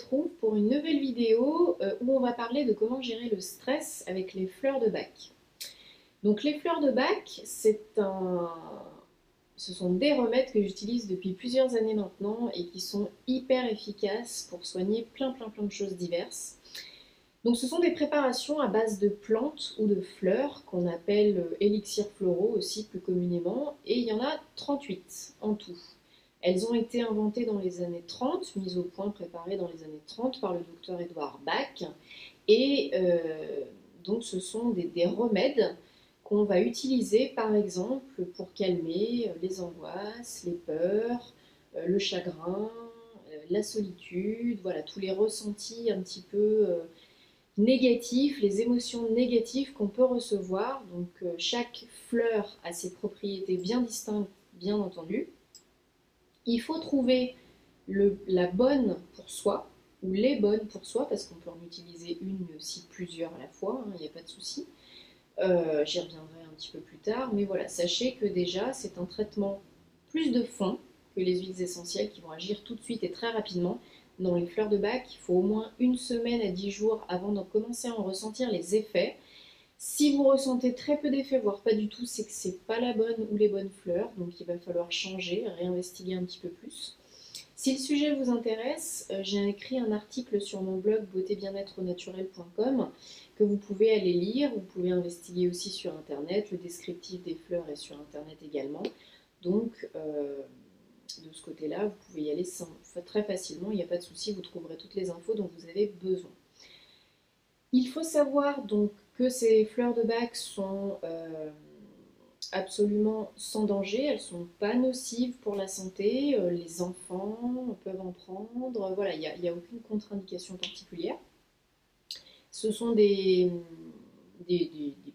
retrouve pour une nouvelle vidéo où on va parler de comment gérer le stress avec les fleurs de bac. Donc les fleurs de bac, ce sont des remèdes que j'utilise depuis plusieurs années maintenant et qui sont hyper efficaces pour soigner plein de choses diverses. Donc ce sont des préparations à base de plantes ou de fleurs qu'on appelle élixirs floraux aussi plus communément, et il y en a 38 en tout. Elles ont été inventées dans les années 30, mises au point, préparées dans les années 30 par le docteur Edouard Bach, et donc ce sont des remèdes qu'on va utiliser par exemple pour calmer les angoisses, les peurs, le chagrin, la solitude, voilà, tous les ressentis un petit peu négatifs, les émotions négatives qu'on peut recevoir. Donc chaque fleur a ses propriétés bien distinctes, bien entendu. Il faut trouver la bonne pour soi, ou les bonnes pour soi, parce qu'on peut en utiliser une, mais aussi plusieurs à la fois, il n'y a pas de souci. J'y reviendrai un petit peu plus tard, mais voilà, sachez que déjà c'est un traitement plus de fond que les huiles essentielles qui vont agir tout de suite et très rapidement. Dans les fleurs de bac, il faut au moins une semaine à 10 jours avant de commencer à en ressentir les effets. Si vous ressentez très peu d'effets, voire pas du tout, c'est que c'est pas la bonne ou les bonnes fleurs, donc il va falloir changer, réinvestiguer un petit peu plus. Si le sujet vous intéresse, j'ai écrit un article sur mon blog beautébienêtre-naturel.com que vous pouvez aller lire. Vous pouvez investiguer aussi sur internet. Le descriptif des fleurs est sur internet également. Donc de ce côté-là, vous pouvez y aller très facilement, il n'y a pas de souci, vous trouverez toutes les infos dont vous avez besoin. Il faut savoir donc que ces fleurs de bac sont absolument sans danger, elles ne sont pas nocives pour la santé, les enfants peuvent en prendre, voilà, il n'y a aucune contre-indication particulière. Ce sont des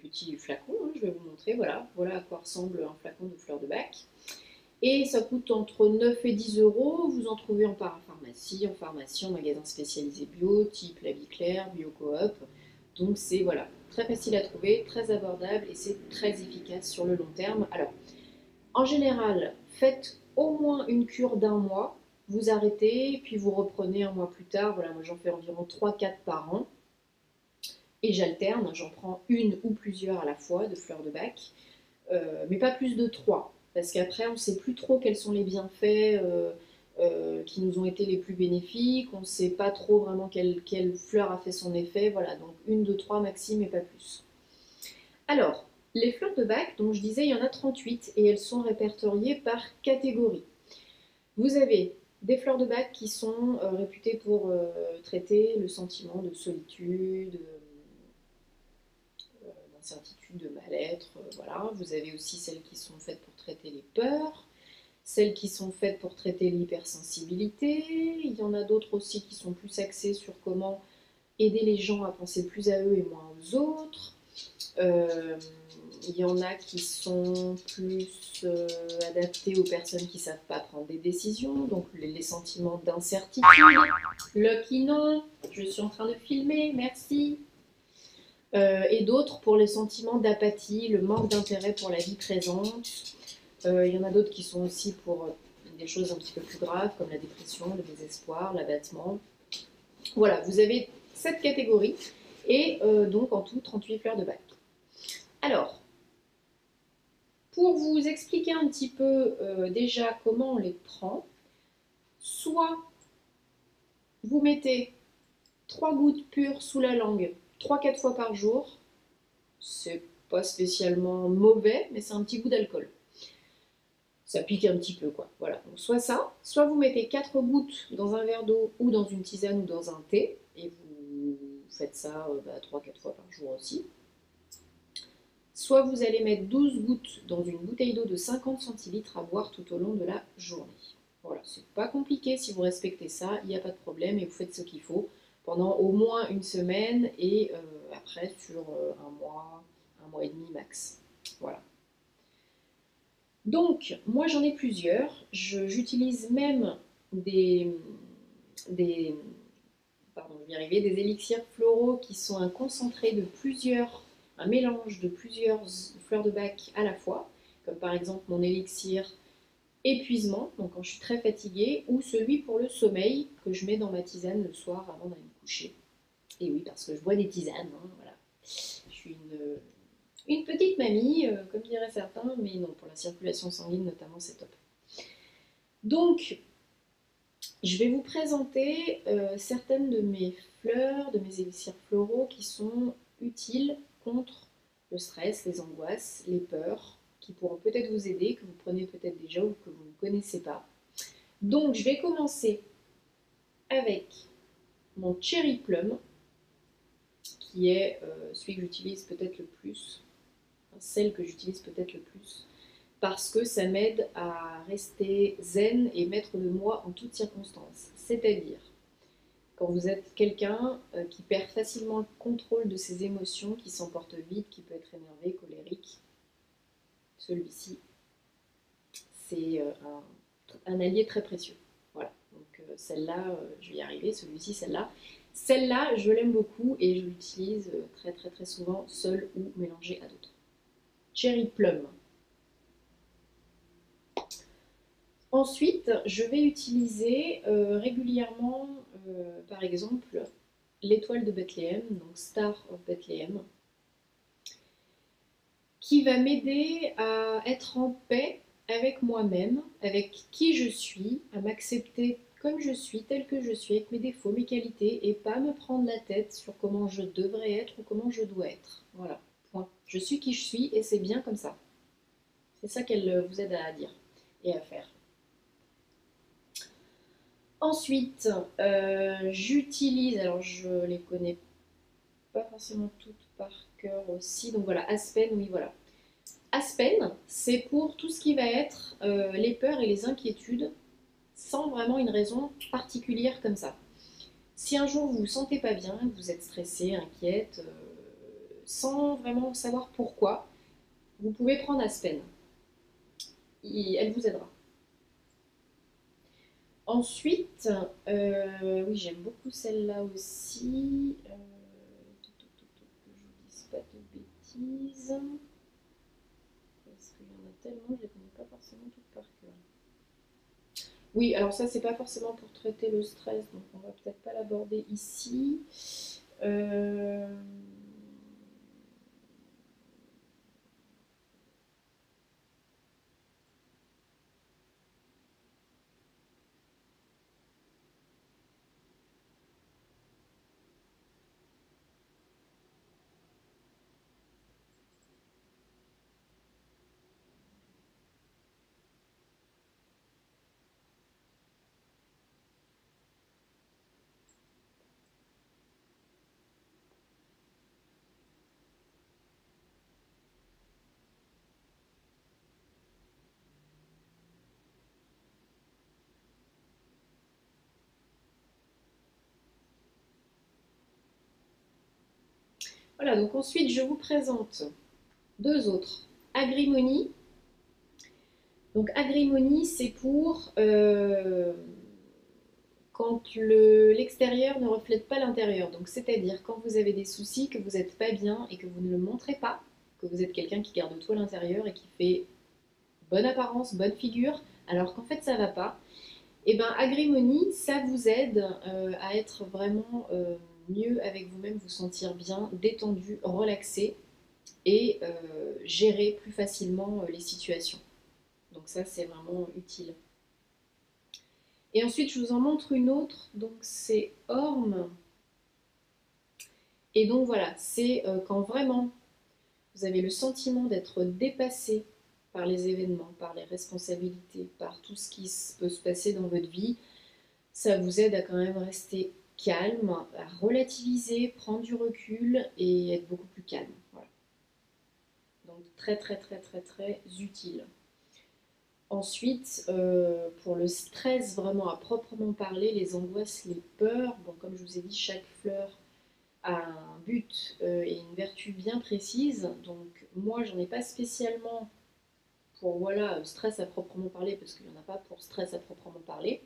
petits flacons, hein, je vais vous montrer, voilà à quoi ressemble un flacon de fleurs de bac. Et ça coûte entre 9 et 10 euros. Vous en trouvez en parapharmacie, en pharmacie, en magasin spécialisé bio, type La Vie Claire, BioCoop. Donc c'est voilà, très facile à trouver, très abordable et c'est très efficace sur le long terme. Alors, en général, faites au moins une cure d'un mois, vous arrêtez, puis vous reprenez un mois plus tard. Voilà, moi j'en fais environ 3-4 par an. Et j'alterne, j'en prends une ou plusieurs à la fois de fleurs de bac, mais pas plus de 3. Parce qu'après, on ne sait plus trop quels sont les bienfaits qui nous ont été les plus bénéfiques, on ne sait pas trop vraiment quelle fleur a fait son effet, voilà, donc une, deux, trois maximum et pas plus. Alors, les fleurs de bac, donc je disais, il y en a 38 et elles sont répertoriées par catégorie. Vous avez des fleurs de bac qui sont réputées pour traiter le sentiment de solitude, d'incertitude, de mal-être, voilà. Vous avez aussi celles qui sont faites pour traiter les peurs, celles qui sont faites pour traiter l'hypersensibilité. Il y en a d'autres aussi qui sont plus axées sur comment aider les gens à penser plus à eux et moins aux autres. Il y en a qui sont plus adaptées aux personnes qui ne savent pas prendre des décisions, donc les sentiments d'incertitude. Lucky non, je suis en train de filmer, merci. Et d'autres pour les sentiments d'apathie, le manque d'intérêt pour la vie présente. Il y en a d'autres qui sont aussi pour des choses un petit peu plus graves comme la dépression, le désespoir, l'abattement. Voilà, vous avez cette catégorie et donc en tout 38 fleurs de bac. Alors, pour vous expliquer un petit peu déjà comment on les prend, soit vous mettez 3 gouttes pures sous la langue 3-4 fois par jour, c'est pas spécialement mauvais, mais c'est un petit goût d'alcool. Ça pique un petit peu, quoi. Voilà, donc soit ça, soit vous mettez 4 gouttes dans un verre d'eau ou dans une tisane ou dans un thé, et vous faites ça 3-4 fois par jour aussi. Soit vous allez mettre 12 gouttes dans une bouteille d'eau de 50 centilitres à boire tout au long de la journée. Voilà, c'est pas compliqué, si vous respectez ça, il n'y a pas de problème et vous faites ce qu'il faut pendant au moins une semaine et après sur un mois et demi max. Voilà. Donc, moi j'en ai plusieurs. J'utilise même pardon, je vais y arriver, des élixirs floraux qui sont un concentré un mélange de plusieurs fleurs de bac à la fois, comme par exemple mon élixir épuisement, donc quand je suis très fatiguée, ou celui pour le sommeil que je mets dans ma tisane le soir avant d'aller me coucher. Et oui, parce que je bois des tisanes, hein, voilà. Je suis une petite mamie, comme diraient certains, mais non, pour la circulation sanguine notamment, c'est top. Donc, je vais vous présenter certaines de mes fleurs, de mes élixirs floraux qui sont utiles contre le stress, les angoisses, les peurs, qui pourront peut-être vous aider, que vous prenez peut-être déjà ou que vous ne connaissez pas. Donc, je vais commencer avec mon Cherry Plum, qui est celui que j'utilise peut-être le plus, celle que j'utilise peut-être le plus, parce que ça m'aide à rester zen et maître de moi en toutes circonstances. C'est-à-dire, quand vous êtes quelqu'un qui perd facilement le contrôle de ses émotions, qui s'emporte vite, qui peut être énervé, colérique, celui-ci, c'est un allié très précieux. Voilà, donc celle-là, je vais y arriver, celui-ci, celle-là. Celle-là, je l'aime beaucoup et je l'utilise très très très souvent, seule ou mélangée à d'autres. Cherry Plum. Ensuite, je vais utiliser régulièrement, par exemple, l'étoile de Bethléem, donc Star of Bethlehem, qui va m'aider à être en paix avec moi-même, avec qui je suis, à m'accepter comme je suis, telle que je suis, avec mes défauts, mes qualités, et pas me prendre la tête sur comment je devrais être ou comment je dois être. Voilà, point. Je suis qui je suis et c'est bien comme ça. C'est ça qu'elle vous aide à dire et à faire. Ensuite, j'utilise, alors je les connais pas forcément toutes par cœur aussi, donc voilà, Aspen, oui voilà. Aspen, c'est pour tout ce qui va être les peurs et les inquiétudes, sans vraiment une raison particulière comme ça. Si un jour vous vous sentez pas bien, que vous êtes stressé, inquiète, sans vraiment savoir pourquoi, vous pouvez prendre Aspen. Elle vous aidera. Ensuite, oui, j'aime beaucoup celle-là aussi. Que je ne dise pas de bêtises. Parce qu'il y en a tellement, je ne les connais pas forcément toutes par cœur. Oui, alors ça, c'est pas forcément pour traiter le stress, donc on va peut-être pas l'aborder ici. Euh, Voilà, donc ensuite, je vous présente deux autres. Agrimonie. Donc, agrimonie, c'est pour quand l'extérieur ne reflète pas l'intérieur. Donc, c'est-à-dire quand vous avez des soucis, que vous n'êtes pas bien et que vous ne le montrez pas, que vous êtes quelqu'un qui garde tout à l'intérieur et qui fait bonne apparence, bonne figure, alors qu'en fait ça va pas. Et bien, Agrimonie, ça vous aide à être vraiment mieux avec vous-même, vous sentir bien, détendu, relaxé et gérer plus facilement les situations. Donc ça, c'est vraiment utile. Et ensuite, je vous en montre une autre. Donc c'est Orme. Et donc voilà, c'est quand vraiment vous avez le sentiment d'être dépassé par les événements, par les responsabilités, par tout ce qui peut se passer dans votre vie. Ça vous aide à quand même rester calme, à relativiser, prendre du recul et être beaucoup plus calme. Voilà. Donc très très très très très utile. Ensuite, pour le stress vraiment à proprement parler, les angoisses, les peurs, bon, comme je vous ai dit, chaque fleur a un but et une vertu bien précise. Donc moi, j'en ai pas spécialement pour voilà, stress à proprement parler, parce qu'il n'y en a pas pour stress à proprement parler.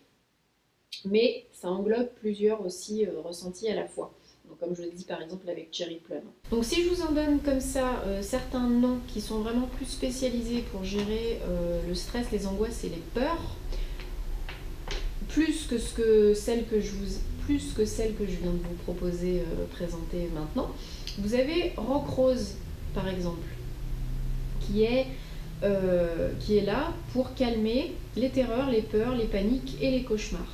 Mais ça englobe plusieurs aussi ressentis à la fois. Donc, comme je l'ai dit par exemple avec Cherry Plum. Donc si je vous en donne comme ça certains noms qui sont vraiment plus spécialisés pour gérer le stress, les angoisses et les peurs, plus que celles que je viens de vous proposer, présenter maintenant, vous avez Rock Rose par exemple, qui est là pour calmer les terreurs, les peurs, les paniques et les cauchemars.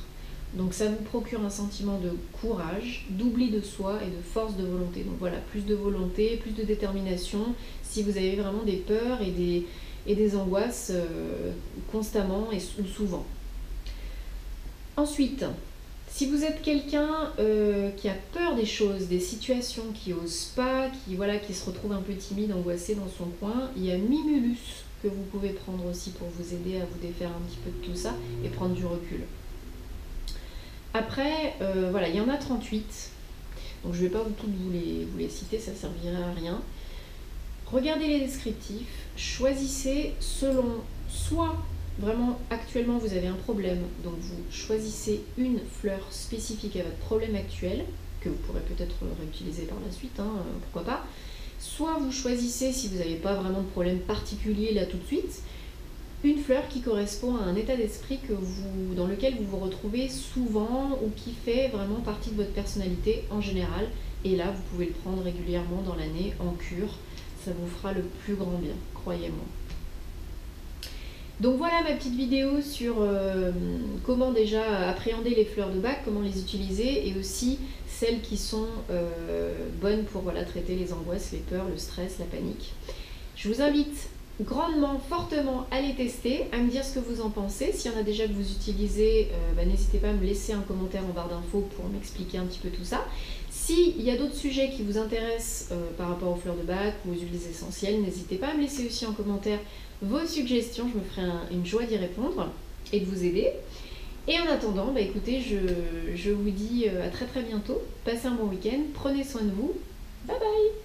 Donc ça vous procure un sentiment de courage, d'oubli de soi et de force de volonté. Donc voilà, plus de volonté, plus de détermination, si vous avez vraiment des peurs et des angoisses constamment ou souvent. Ensuite, si vous êtes quelqu'un qui a peur des choses, des situations, qui n'ose pas, qui se retrouve un peu timide, angoissé dans son coin, il y a Mimulus que vous pouvez prendre aussi pour vous aider à vous défaire un petit peu de tout ça et prendre du recul. Après, voilà, il y en a 38, donc je ne vais pas toutes vous les citer, ça ne servirait à rien. Regardez les descriptifs, choisissez selon, soit vraiment actuellement vous avez un problème, donc vous choisissez une fleur spécifique à votre problème actuel, que vous pourrez peut-être réutiliser par la suite, pourquoi pas. Soit vous choisissez, si vous n'avez pas vraiment de problème particulier là tout de suite, une fleur qui correspond à un état d'esprit dans lequel vous vous retrouvez souvent ou qui fait vraiment partie de votre personnalité en général. Et là, vous pouvez le prendre régulièrement dans l'année en cure. Ça vous fera le plus grand bien, croyez-moi. Donc voilà ma petite vidéo sur comment déjà appréhender les fleurs de bac, comment les utiliser et aussi celles qui sont bonnes pour traiter les angoisses, les peurs, le stress, la panique. Je vous invite grandement, fortement à les tester, à me dire ce que vous en pensez. S'il y en a déjà que vous utilisez, n'hésitez pas à me laisser un commentaire en barre d'infos pour m'expliquer un petit peu tout ça. S'il y a d'autres sujets qui vous intéressent par rapport aux fleurs de bac ou aux huiles essentielles, n'hésitez pas à me laisser aussi en commentaire vos suggestions, je me ferai une joie d'y répondre et de vous aider. Et en attendant, écoutez, je vous dis à très très bientôt, passez un bon week-end, prenez soin de vous, bye bye.